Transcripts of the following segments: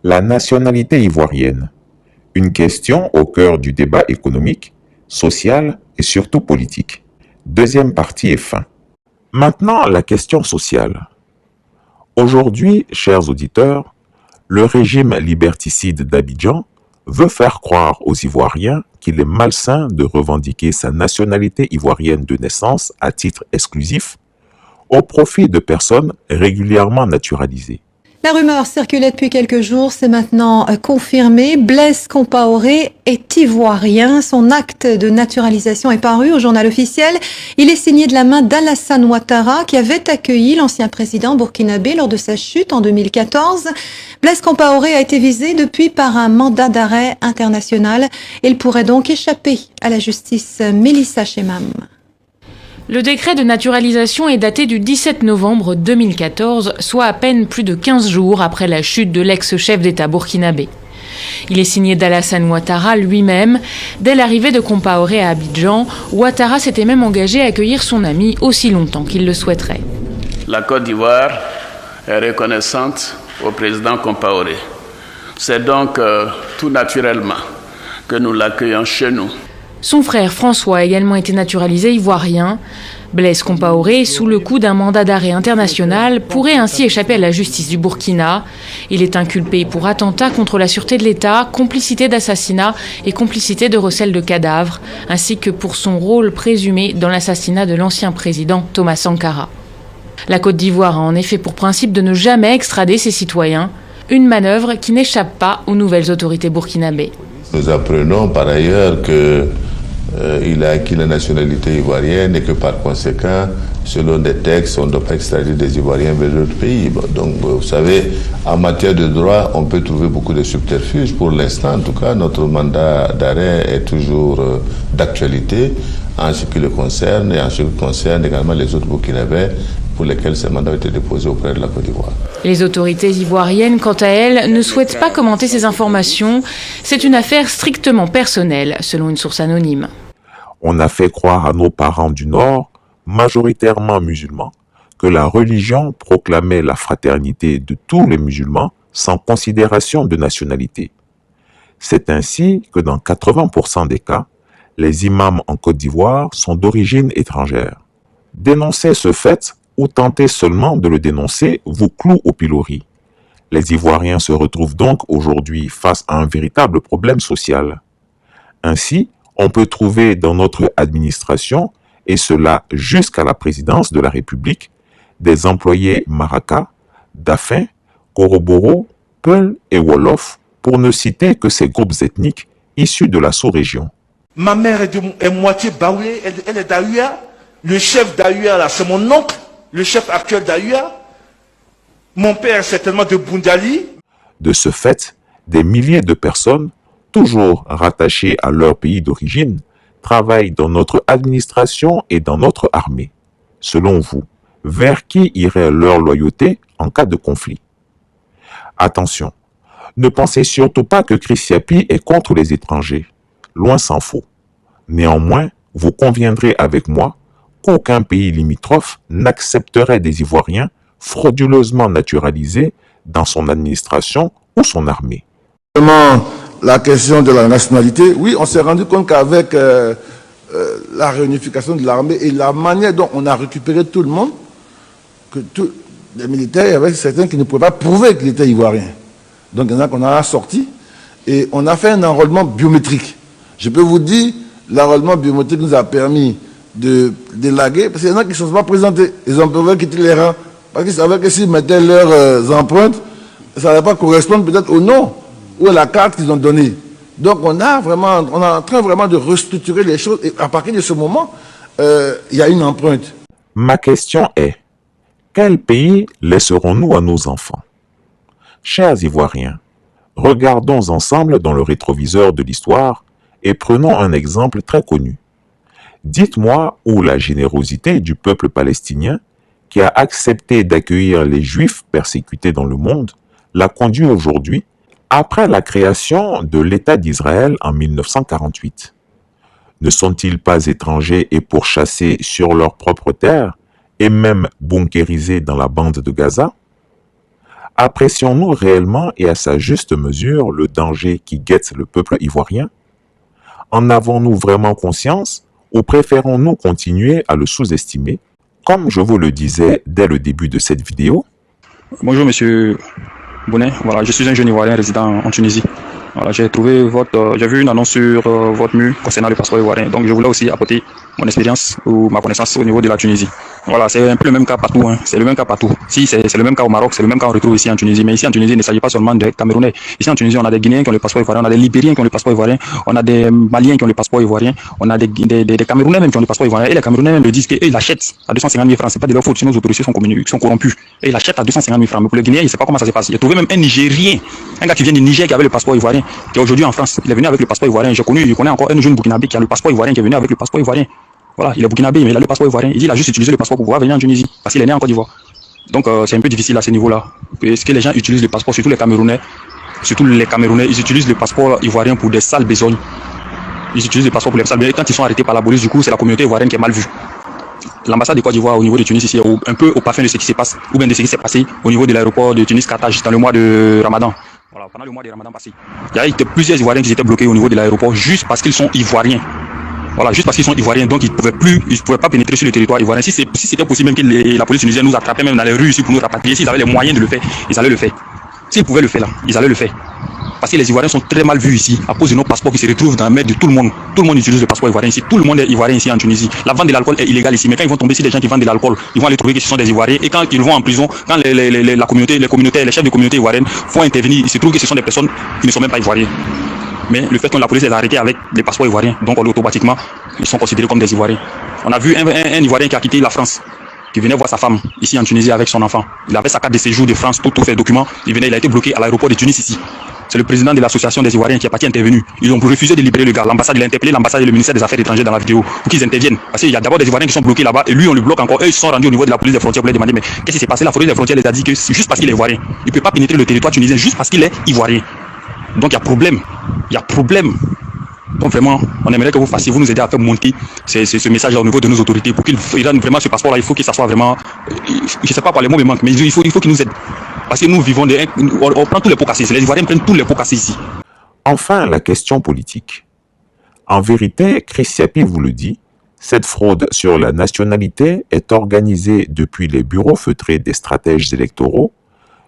La nationalité ivoirienne, une question au cœur du débat économique, social et surtout politique. Deuxième partie est fin. Maintenant, la question sociale. Aujourd'hui, chers auditeurs, le régime liberticide d'Abidjan veut faire croire aux Ivoiriens qu'il est malsain de revendiquer sa nationalité ivoirienne de naissance à titre exclusif au profit de personnes régulièrement naturalisées. La rumeur circulait depuis quelques jours, c'est maintenant confirmé. Blaise Compaoré est ivoirien. Son acte de naturalisation est paru au journal officiel. Il est signé de la main d'Alassane Ouattara, qui avait accueilli l'ancien président burkinabé lors de sa chute en 2014. Blaise Compaoré a été visé depuis par un mandat d'arrêt international. Il pourrait donc échapper à la justice. Mélissa Chemam. Le décret de naturalisation est daté du 17 novembre 2014, soit à peine plus de 15 jours après la chute de l'ex-chef d'État burkinabé. Il est signé d'Alassane Ouattara lui-même. Dès l'arrivée de Compaoré à Abidjan, Ouattara s'était même engagé à accueillir son ami aussi longtemps qu'il le souhaiterait. La Côte d'Ivoire est reconnaissante au président Compaoré. C'est donc tout naturellement que nous l'accueillons chez nous. Son frère François a également été naturalisé ivoirien. Blaise Compaoré, sous le coup d'un mandat d'arrêt international, pourrait ainsi échapper à la justice du Burkina. Il est inculpé pour attentat contre la sûreté de l'État, complicité d'assassinat et complicité de recel de cadavres, ainsi que pour son rôle présumé dans l'assassinat de l'ancien président Thomas Sankara. La Côte d'Ivoire a en effet pour principe de ne jamais extrader ses citoyens, une manœuvre qui n'échappe pas aux nouvelles autorités burkinabées. Nous apprenons par ailleurs qu'il a acquis la nationalité ivoirienne et que par conséquent, selon des textes, on ne doit pas extrader des Ivoiriens vers d'autres pays. Bon, donc, vous savez, en matière de droit, on peut trouver beaucoup de subterfuges. Pour l'instant, en tout cas, notre mandat d'arrêt est toujours d'actualité en ce qui le concerne et en ce qui concerne également les autres burkinabés pour lesquels ce mandat a été déposé auprès de la Côte d'Ivoire. Les autorités ivoiriennes, quant à elles, ne souhaitent pas commenter ces informations. C'est une affaire strictement personnelle, selon une source anonyme. On a fait croire à nos parents du Nord, majoritairement musulmans, que la religion proclamait la fraternité de tous les musulmans sans considération de nationalité. C'est ainsi que dans 80% des cas, les imams en Côte d'Ivoire sont d'origine étrangère. Dénoncer ce fait ou tenter seulement de le dénoncer vous cloue au pilori. Les Ivoiriens se retrouvent donc aujourd'hui face à un véritable problème social. Ainsi, on peut trouver dans notre administration, et cela jusqu'à la présidence de la République, des employés Maraka, Daffin, Koroboro, Peul et Wolof, pour ne citer que ces groupes ethniques issus de la sous-région. Ma mère est moitié baoulée, elle est d'Aouya. Le chef d'Aouya, là, c'est mon oncle, le chef actuel d'Aouya. Mon père est certainement de Boundali. De ce fait, des milliers de personnes, toujours rattachées à leur pays d'origine, travaillent dans notre administration et dans notre armée. Selon vous, vers qui irait leur loyauté en cas de conflit? Attention, ne pensez surtout pas que Christiapi est contre les étrangers. Loin s'en faut. Néanmoins, vous conviendrez avec moi qu'aucun pays limitrophe n'accepterait des Ivoiriens frauduleusement naturalisés dans son administration ou son armée. La question de la nationalité, oui, on s'est rendu compte qu'avec la réunification de l'armée et la manière dont on a récupéré tout le monde, que tous les militaires, il y avait certains qui ne pouvaient pas prouver qu'ils étaient ivoiriens. Donc il y en a qu'on a sorti et on a fait un enrôlement biométrique. Je peux vous dire, l'enrôlement biométrique nous a permis de délaguer, parce qu'il y en a qui ne se sont pas présentés. Ils ont pu quitter les rangs, parce qu'ils savaient que s'ils mettaient leurs empreintes, ça n'allait pas correspondre peut-être au nom ou à la carte qu'ils ont donnée. Donc on est en train vraiment de restructurer les choses, et à partir de ce moment, il y a une empreinte. Ma question est, quel pays laisserons-nous à nos enfants? Chers Ivoiriens, regardons ensemble dans le rétroviseur de l'histoire et prenons un exemple très connu. Dites-moi où la générosité du peuple palestinien, qui a accepté d'accueillir les Juifs persécutés dans le monde, l'a conduit aujourd'hui, après la création de l'État d'Israël en 1948. Ne sont-ils pas étrangers et pourchassés sur leur propre terre, et même bunkérisés dans la bande de Gaza? Apprécions-nous réellement et à sa juste mesure le danger qui guette le peuple ivoirien? En avons-nous vraiment conscience ou préférons-nous continuer à le sous-estimer? Comme je vous le disais dès le début de cette vidéo. Bonjour Monsieur Bonnet, voilà, je suis un jeune Ivoirien résident en Tunisie. Voilà, j'ai vu une annonce sur votre mur concernant le passeport ivoirien. Donc je voulais aussi apporter mon expérience ou ma connaissance au niveau de la Tunisie. Voilà, c'est un peu le même cas partout, hein. C'est le même cas partout. Si c'est le même cas au Maroc, c'est le même cas qu'on retrouve ici en Tunisie. Mais ici en Tunisie, il ne s'agit pas seulement de Camerounais. Ici en Tunisie, on a des Guinéens qui ont le passeport ivoirien, on a des Libériens qui ont le passeport ivoirien, on a des Maliens qui ont le passeport ivoirien, on a des Camerounais même qui ont le passeport ivoirien. Et les Camerounais même le disent qu'ils achètent à 250 000 francs. C'est pas de leur faute, sinon nos autorités sont corrompus. Et ils achètent à 250 000 francs. Mais pour les Guinéens, il ne sait pas comment ça se passe. J'ai trouvé même un Nigérien, un gars qui vient du Niger qui avait le passeport ivoirien, qui est aujourd'hui en France. Il est venu avec le passeport ivoirien. Je connais encore un jeune Burkinabé qui a le passeport ivoirien, qui est venu avec le passeport ivoirien. Voilà, il est burkinabé, mais il a le passeport ivoirien. Il dit qu'il a juste utilisé le passeport pour pouvoir venir en Tunisie, parce qu'il est né en Côte d'Ivoire. Donc c'est un peu difficile à ce niveau-là. Est-ce que les gens utilisent le passeport, surtout les Camerounais, ils utilisent le passeport ivoirien pour des sales besognes. Ils utilisent le passeport pour les sales besognes. Quand ils sont arrêtés par la police, du coup, c'est la communauté ivoirienne qui est mal vue. L'ambassade de Côte d'Ivoire au niveau de Tunis ici est un peu au parfum de ce qui se passe, ou bien de ce qui s'est passé au niveau de l'aéroport de Tunis-Carthage dans le mois de Ramadan. Voilà, pendant le mois de Ramadan passé. Il y a eu plusieurs Ivoiriens qui étaient bloqués au niveau de l'aéroport juste parce qu'ils sont Ivoiriens. Voilà, juste parce qu'ils sont Ivoiriens, donc ils ne pouvaient pas pénétrer sur le territoire ivoirien. Si c'était possible même que la police tunisienne nous attrapait même dans les rues ici pour nous rapatrier, s'ils avaient les moyens de le faire, ils allaient le faire. S'ils pouvaient le faire là, ils allaient le faire. Parce que les Ivoiriens sont très mal vus ici, à cause de nos passeports qui se retrouvent dans la main de tout le monde. Tout le monde utilise le passeport ivoirien ici, tout le monde est ivoirien ici en Tunisie. La vente de l'alcool est illégale ici, mais quand ils vont tomber sur des gens qui vendent de l'alcool, ils vont aller trouver que ce sont des Ivoiriens. Et quand ils vont en prison, quand la communauté, les chefs de communauté ivoirienne font intervenir, il se trouve que ce sont des personnes qui ne sont même pas ivoiriennes. Mais le fait que la police les a arrêtés avec des passeports ivoiriens, donc automatiquement, ils sont considérés comme des Ivoiriens. On a vu un Ivoirien qui a quitté la France, qui venait voir sa femme ici en Tunisie avec son enfant. Il avait sa carte de séjour de France, tous ses documents. Il a été bloqué à l'aéroport de Tunis ici. C'est le président de l'association des Ivoiriens qui est parti intervenu. Ils ont refusé de libérer le gars. L'ambassade, il a interpellé l'ambassade et le ministère des Affaires étrangères dans la vidéo pour qu'ils interviennent. Parce qu'il y a d'abord des Ivoiriens qui sont bloqués là-bas et lui on le bloque encore. Eux ils se sont rendus au niveau de la police des frontières pour les demander mais qu'est-ce qui s'est passé? La police des frontières les a dit que c'est juste parce qu'il est Ivoirien. Il ne peut pas pénétrer le territoire tunisien juste parce qu'il est Ivoirien. Donc il y a problème. Il y a problème. Donc vraiment, on aimerait que vous nous aidez à faire monter ce message au niveau de nos autorités pour qu'ils donnent vraiment ce passeport-là. Il faut que ça soit vraiment, je ne sais pas par les mots me manquent, mais il faut qu'ils nous aident. Parce que nous vivons, on prend tous les pots cassés. Les Ivoiriens prennent tous les pots cassés ici. Enfin, la question politique. En vérité, Chris Yapi vous le dit, cette fraude sur la nationalité est organisée depuis les bureaux feutrés des stratèges électoraux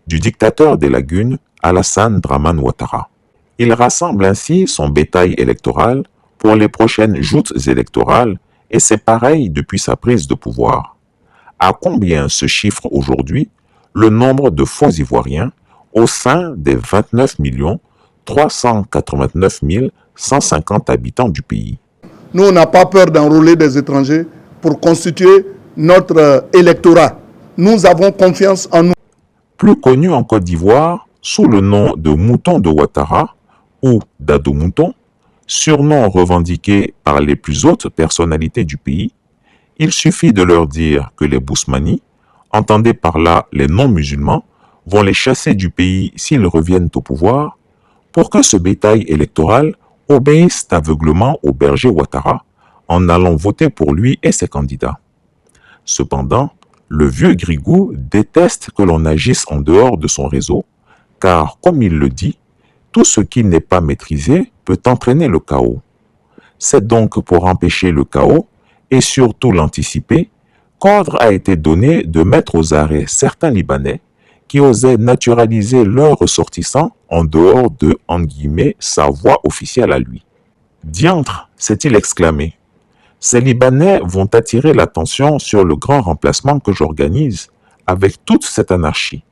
du dictateur des lagunes, Alassane Dramane Ouattara. Il rassemble ainsi son bétail électoral pour les prochaines joutes électorales et c'est pareil depuis sa prise de pouvoir. À combien se chiffre aujourd'hui le nombre de faux Ivoiriens au sein des 29 389 150 habitants du pays? Nous, on n'a pas peur d'enrôler des étrangers pour constituer notre électorat. Nous avons confiance en nous. Plus connu en Côte d'Ivoire sous le nom de Mouton de Ouattara ou d'Ado Mouton, surnom revendiqué par les plus hautes personnalités du pays, il suffit de leur dire que les Bousmani, entendez par là les non-musulmans, vont les chasser du pays s'ils reviennent au pouvoir, pour que ce bétail électoral obéisse aveuglement au berger Ouattara en allant voter pour lui et ses candidats. Cependant, le vieux Grigou déteste que l'on agisse en dehors de son réseau, car comme il le dit, tout ce qui n'est pas maîtrisé peut entraîner le chaos. C'est donc pour empêcher le chaos et surtout l'anticiper qu'ordre a été donné de mettre aux arrêts certains Libanais qui osaient naturaliser leurs ressortissants en dehors de, entre guillemets, sa voix officielle à lui. Diantre, s'est-il exclamé, ces Libanais vont attirer l'attention sur le grand remplacement que j'organise avec toute cette anarchie.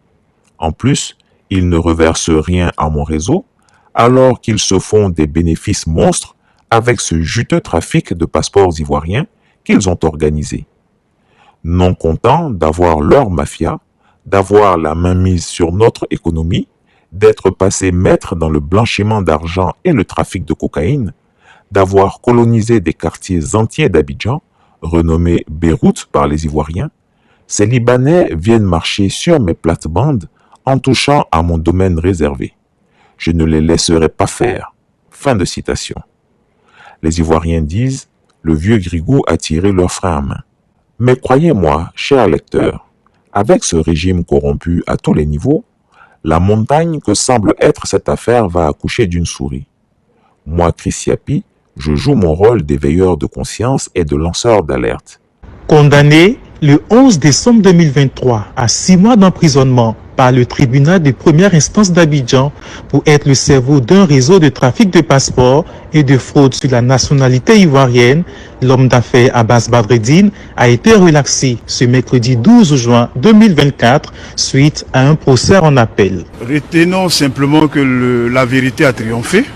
En plus, ils ne reversent rien à mon réseau, alors qu'ils se font des bénéfices monstres avec ce juteux trafic de passeports ivoiriens qu'ils ont organisé. Non contents d'avoir leur mafia, d'avoir la main mise sur notre économie, d'être passés maîtres dans le blanchiment d'argent et le trafic de cocaïne, d'avoir colonisé des quartiers entiers d'Abidjan, renommés Beyrouth par les Ivoiriens, ces Libanais viennent marcher sur mes plates-bandes en touchant à mon domaine réservé. Je ne les laisserai pas faire. Fin de citation. Les Ivoiriens disent, le vieux Grigou a tiré leur frein à main. Mais croyez-moi, chers lecteurs, avec ce régime corrompu à tous les niveaux, La montagne que semble être cette affaire va accoucher d'une souris. Moi, Chris Yapi, je joue mon rôle d'éveilleur de conscience et de lanceur d'alerte. Condamné le 11 décembre 2023 à 6 mois d'emprisonnement par le tribunal de première instance d'Abidjan pour être le cerveau d'un réseau de trafic de passeports et de fraude sur la nationalité ivoirienne, l'homme d'affaires Abbas Badreddine a été relaxé ce mercredi 12 juin 2024 suite à un procès en appel. Retenons simplement que la vérité a triomphé.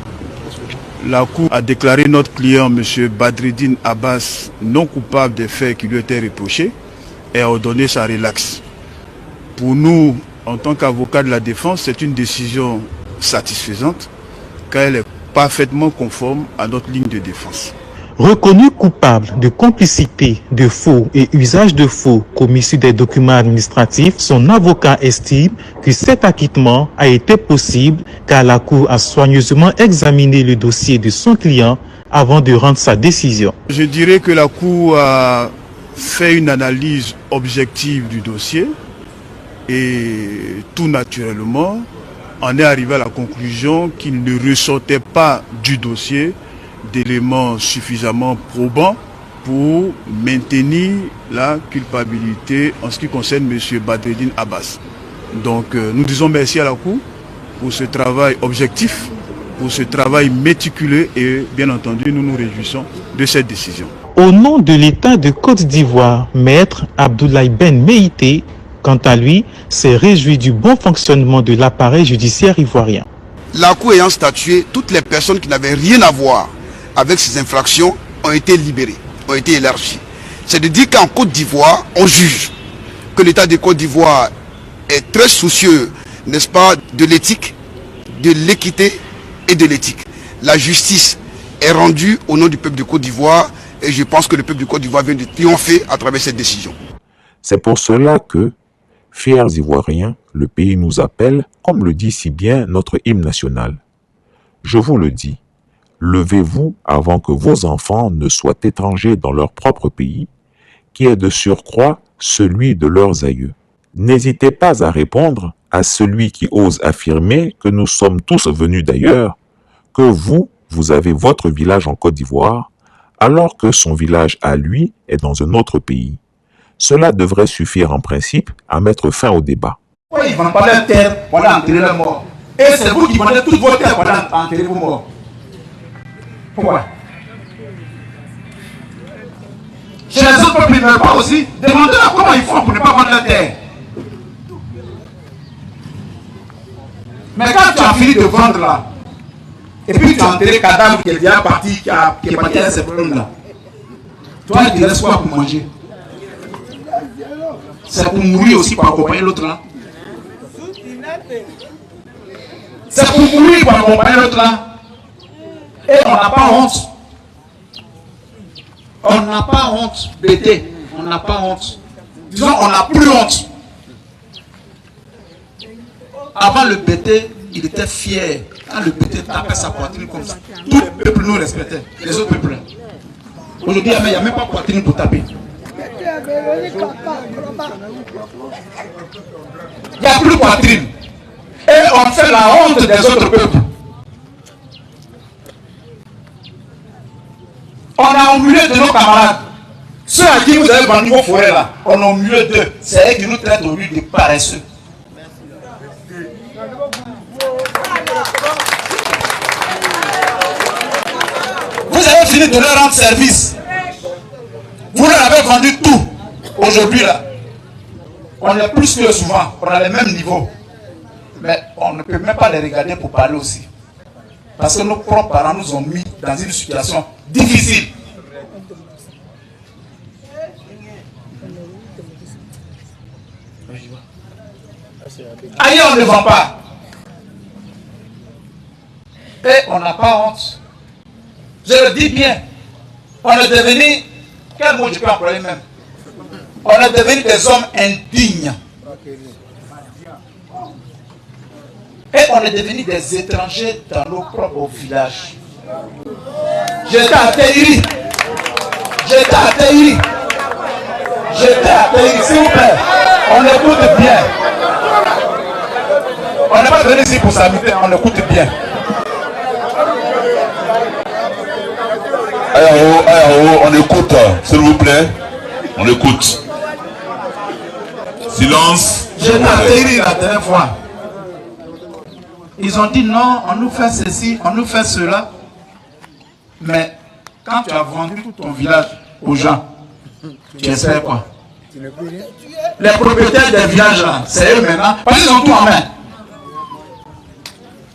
La Cour a déclaré notre client, M. Badreddine Abbas, non coupable des faits qui lui étaient reprochés et a ordonné sa relaxe. Pour nous, en tant qu'avocat de la défense, c'est une décision satisfaisante car elle est parfaitement conforme à notre ligne de défense. Reconnu coupable de complicité, de faux et usage de faux commis sur des documents administratifs, son avocat estime que cet acquittement a été possible car la Cour a soigneusement examiné le dossier de son client avant de rendre sa décision. Je dirais que la Cour a fait une analyse objective du dossier et tout naturellement en est arrivé à la conclusion qu'il ne ressortait pas du dossier d'éléments suffisamment probants pour maintenir la culpabilité en ce qui concerne M. Badreddine Abbas. Donc nous disons merci à la Cour pour ce travail objectif, pour ce travail méticuleux et bien entendu nous nous réjouissons de cette décision. Au nom de l'État de Côte d'Ivoire, Maître Abdoulaye Ben Meïté, quant à lui, s'est réjoui du bon fonctionnement de l'appareil judiciaire ivoirien. La Cour ayant statué, toutes les personnes qui n'avaient rien à voir avec ces infractions ont été libérées, ont été élargies. C'est de dire qu'en Côte d'Ivoire, on juge que l'État de Côte d'Ivoire est très soucieux, n'est-ce pas, de l'éthique, de l'équité et de l'éthique. La justice est rendue au nom du peuple de Côte d'Ivoire et je pense que le peuple de Côte d'Ivoire vient de triompher à travers cette décision. C'est pour cela que, fiers Ivoiriens, le pays nous appelle, comme le dit si bien notre hymne national. Je vous le dis, levez-vous avant que vos enfants ne soient étrangers dans leur propre pays, qui est de surcroît celui de leurs aïeux. N'hésitez pas à répondre à celui qui ose affirmer que nous sommes tous venus d'ailleurs, que vous avez votre village en Côte d'Ivoire, alors que son village à lui est dans un autre pays. Cela devrait suffire en principe à mettre fin au débat. Pourquoi ils ne vendent pas leur terre pour enterrer leurs morts? Et c'est vous qui vendez toutes vos terres pour enterrer vos morts. Pourquoi? Chez les autres peuples, ils ne veulent pas aussi. Demandez-leur comment ils font pour ne pas vendre leur terre. Mais quand tu as fini de vendre là, et puis tu as enterré le cadavre qui est déjà parti, qui est parti avec ces problèmes-là, toi, il te reste quoi pour manger? C'est pour mourir aussi, pour accompagner l'autre là. C'est pour mourir, pour accompagner l'autre là. Et on n'a pas honte. On n'a pas honte, BT. On n'a pas honte. Disons, on n'a plus honte. Avant le BT, il était fier. Quand le BT tapait sa poitrine comme ça, tout le peuple nous respectait. Les autres peuples. Aujourd'hui, il n'y a même pas de poitrine pour taper. Il n'y a plus de poitrine. Et on fait la honte des autres peuples. On a humilié de nos camarades. Ceux à qui vous avez vendu vos forêts là, on a humilié d'eux. C'est eux qui nous traitent au lieu de paresseux. Vous avez fini de leur rendre service. Vous leur avez vendu tout. Aujourd'hui là, on est plus que souvent, on a les mêmes niveaux. Mais on ne peut même pas les regarder pour parler aussi. Parce que nos propres parents nous ont mis dans une situation difficile. Ailleurs on ne vend pas. Et on n'a pas honte. Je le dis bien. On est devenu, quel mot je peux employer même? On est devenu des hommes indignes. Et on est devenu des étrangers dans nos propres villages. J'étais à Tehiri. J'étais à Tehiri. J'étais à Tehiri. S'il vous plaît, on écoute bien. On n'est pas venu ici pour s'habiter, on écoute bien. On écoute, s'il vous plaît. On écoute. Silence. J'ai atterri la dernière fois. Ils ont dit non, on nous fait ceci, on nous fait cela. Mais quand tu as vendu tout ton village aux gens, tu espères quoi? Les propriétaires des villages là, c'est eux maintenant, parce qu'ils ont tout en main.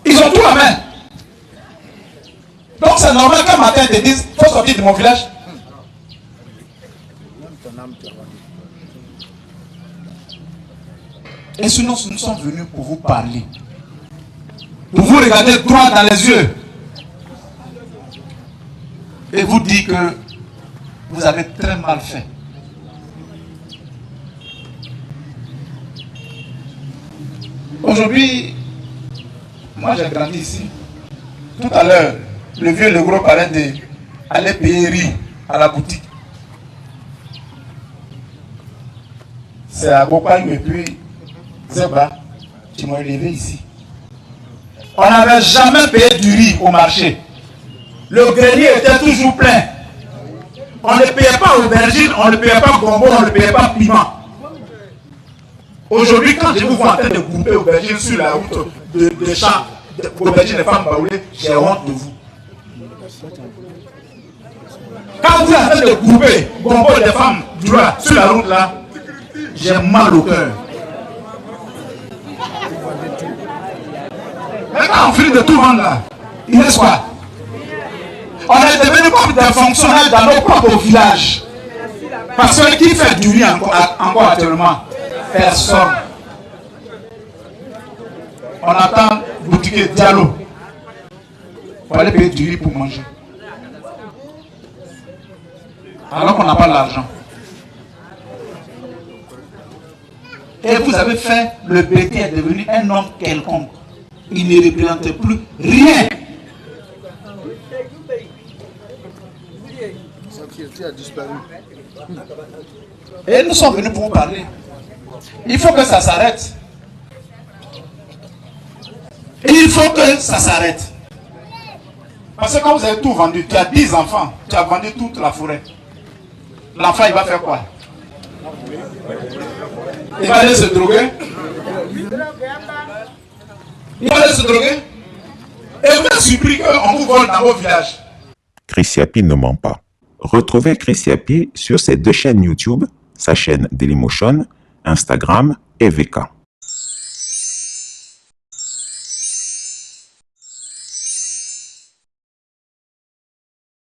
Ils ont tout en main. Donc c'est normal qu'un matin ils te disent, il faut sortir de mon village. Et sinon, nous sommes venus pour vous parler. Pour vous regarder droit dans les yeux. Et vous dire que vous avez très mal fait. Aujourd'hui, moi j'ai grandi ici. Tout à l'heure, le vieux, le gros parlait d'aller payer riz à la boutique. C'est à Bopayou et puis Zeba qui m'ont élevé ici. On n'avait jamais payé du riz au marché. Le grenier était toujours plein. On ne payait pas aubergine, on ne payait pas gombo, on ne payait pas piment. Aujourd'hui, quand je vous vois en train de couper aubergine sur la route de champs, aubergine des femmes baoulées, j'ai honte de vous. Quand vous êtes en train de couper gombo des femmes droit sur la route là, j'ai mal au cœur. Mais quand on finit de tout vendre là, il reste quoi? On est devenu comme des fonctionnaires dans nos propres villages. Parce que qui fait du riz encore actuellement? Personne. On attend boutique Diallo pour aller payer du riz pour manger. Alors qu'on n'a pas l'argent. Et vous avez fait, le BT est devenu un homme quelconque. Il ne représente plus rien. A disparu. Et nous sommes venus pour vous parler. Il faut que ça s'arrête. Il faut que ça s'arrête. Parce que quand vous avez tout vendu, tu as 10 enfants, tu as vendu toute la forêt. L'enfant, il va faire quoi? Il va aller se droguer. Il va aller se droguer. Et vous êtes surpris qu'on vous vole dans vos villages. Chris Yapi ne ment pas. Retrouvez Chris Yapi sur ses deux chaînes YouTube, sa chaîne Dailymotion, Instagram et VK.